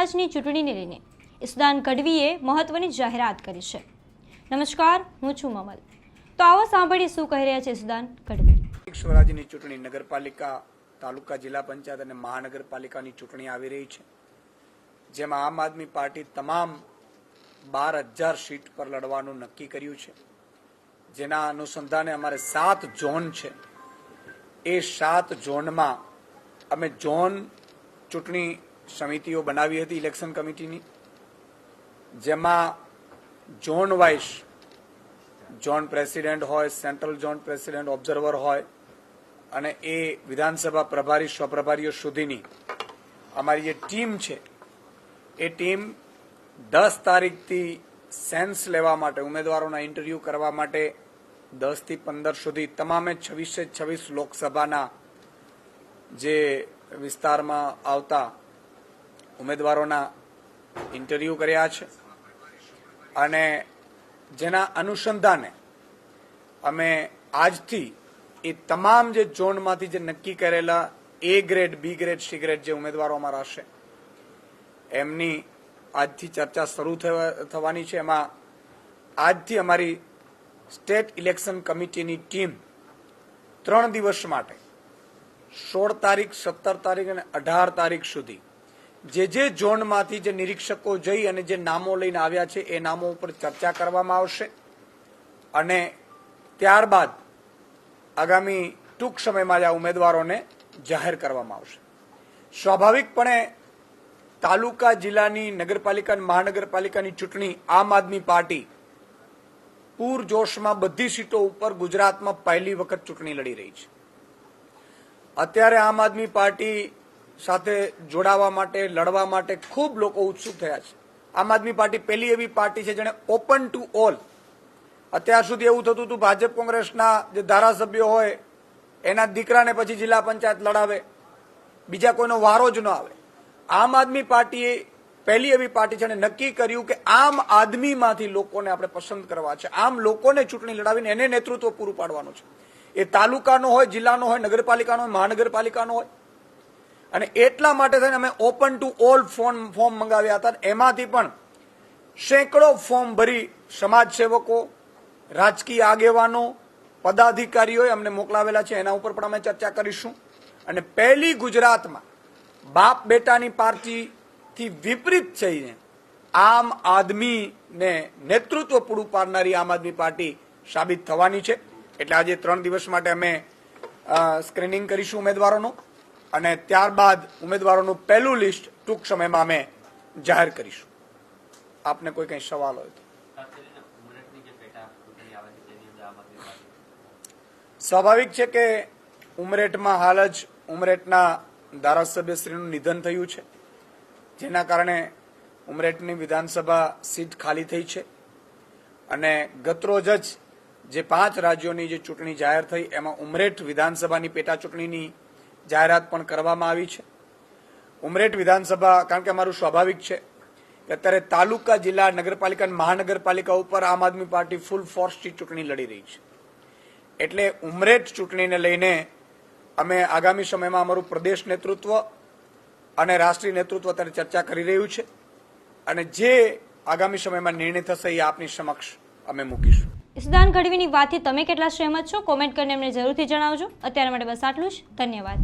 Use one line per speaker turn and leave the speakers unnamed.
સ્વરાજની ચૂંટણીને લઈને ઈસુદાન ગઢવીએ મહત્વની જાહેરાત કરી છે। નમસ્કાર, હું છું મમલ। તો આવો સાંભળીએ શું કહી રહ્યા છે ઈસુદાન ગઢવી।
સ્વરાજની ચૂંટણી નગરપાલિકા, તાલુકા, જિલ્લા પંચાયત અને મહાનગરપાલિકાની ચૂંટણી આવી રહી છે, જેમાં આમ આદમી પાર્ટી તમામ 12,000 સીટ પર લડવાનું નક્કી કર્યું છે, જેના અનુસંધાને અમારે 7 ઝોન છે। એ 7 ઝોનમાં અમે ઝોન ચૂંટણી સમિતિઓ બનાવી હતી ઇલેક્શન કમિટીની, જેમાં ઝોન વાઇઝ ઝોન પ્રેસિડેન્ટ હોય, સેન્ટ્રલ ઝોન પ્રેસિડેન્ટ, ઓબ્ઝર્વર હોય અને એ વિધાનસભા પ્રભારી, સ્વપ્રભારીઓ સુધીની અમારી જે ટીમ છે એ ટીમ 10 તારીખથી સેન્સ લેવા માટે, ઉમેદવારોના ઇન્ટરવ્યુ કરવા માટે 10 થી 15 સુધી તમામે 26 લોકસભાના જે વિસ્તારમાં આવતા ઉમેદવારોના ઇન્ટરવ્યુ કર્યા છે અને જેના અનુસંધાને અમે આજથી એ તમામ જે ઝોનમાંથી જે નક્કી કરેલા A grade, B grade, C grade જે ઉમેદવારો અમારા હશે એમની આજથી ચર્ચા શરૂ થવાની છે। એમાં આજથી અમારી સ્ટેટ ઇલેક્શન કમિટીની ટીમ 3 દિવસ માટે 16 તારીખ, 17 તારીખ અને 18 તારીખ સુધી જે ઝોનમાંથી જે નિરીક્ષકો જઈ અને જે નામો લઈને આવ્યા છે એ નામો ઉપર ચર્ચા કરવામાં આવશે અને ત્યારબાદ આગામી ટૂંક સમયમાં આ ઉમેદવારોને જાહેર કરવામાં આવશે। સ્વાભાવિકપણે તાલુકા, જિલ્લાની, નગરપાલિકા અને મહાનગરપાલિકાની ચૂંટણી આમ આદમી પાર્ટી પૂરજોશમાં બધી સીટો ઉપર ગુજરાતમાં પહેલી વખત ચૂંટણી લડી રહી છે। અત્યારે આમ આદમી પાર્ટી સાથે જોડાવા માટે, લડવા માટે ખૂબ લોકો ઉત્સુક થયા છે। આમ આદમી પાર્ટી પહેલી એવી પાર્ટી છે જેને ઓપન ટુ ઓલ, અત્યાર સુધી એવું થતું હતું ભાજપ કોંગ્રેસના જે ધારાસભ્યો હોય એના દીકરાને પછી જિલ્લા પંચાયત લડાવે, બીજા કોઈનો વારો જ ન આવે। આમ આદમી પાર્ટીએ પહેલી એવી પાર્ટી છે અને નક્કી કર્યું કે આમ આદમીમાંથી લોકોને આપણે પસંદ કરવા છે, આમ લોકોને ચૂંટણી લડાવીને એને નેતૃત્વ પૂરું પાડવાનું છે। એ તાલુકાનો હોય, જિલ્લાનો હોય, નગરપાલિકાનો હોય, મહાનગરપાલિકાનો હોય અને એટલા માટે થઈને અમે ઓપન ટુ ઓલ ફોર્મ મંગાવ્યા હતા। એમાંથી પણ સેંકડો ફોર્મ ભરી સમાજ સેવકો, રાજકીય આગેવાનો, પદાધિકારીઓએ અમને મોકલાવેલા છે, એના ઉપર પણ અમે ચર્ચા કરીશું અને પહેલી ગુજરાતમાં બાપ બેટાની પાર્ટીથી વિપરીત થઈને આમ આદમીને નેતૃત્વ પૂરું પાડનારી આમ આદમી પાર્ટી સાબિત થવાની છે। એટલે આજે 3 દિવસ માટે અમે સ્ક્રીનિંગ કરીશું ઉમેદવારોનું અને ત્યારબાદ ઉમેદવારોનું પહેલું લિસ્ટ ટૂંક સમયમાં અમે જાહેર કરીશું। આપને કોઈ કંઈ સવાલ હોય તો। સ્વાભાવિક છે કે ઉમરેઠમાં હાલ જ ઉમરેઠના ધારાસભ્યશ્રીનું નિધન થયું છે, જેના કારણે ઉમરેઠની વિધાનસભા સીટ ખાલી થઈ છે અને ગતરોજ જ જે 5 રાજ્યોની જે ચૂંટણી જાહેર થઈ એમાં ઉમરેઠ વિધાનસભાની પેટા ચૂંટણીની જાહેરાત પણ કરવામાં આવી છે। ઉમરેઠ વિધાનસભા, કારણ કે અમારું સ્વાભાવિક છે કે અત્યારે તાલુકા, જિલ્લા, નગરપાલિકા અને મહાનગરપાલિકા ઉપર આમ આદમી પાર્ટી ફૂલ ફોર્સથી ચૂંટણી લડી રહી છે, એટલે ઉમરેઠ ચૂંટણીને લઈને અમે આગામી સમયમાં અમારું પ્રદેશ નેતૃત્વ અને રાષ્ટ્રીય નેતૃત્વ અત્યારે ચર્ચા કરી રહ્યું છે અને જે આગામી સમયમાં નિર્ણય થશે એ આપની સમક્ષ અમે મૂકીશું।
ઈસુદાન ગઢવીની વાતથી તમે કેટલા સહેમત છો? કોમેન્ટ કરીને અમને જરૂરથી જણાવજો। અત્યારે માટે બસ આટલું જ। ધન્યવાદ।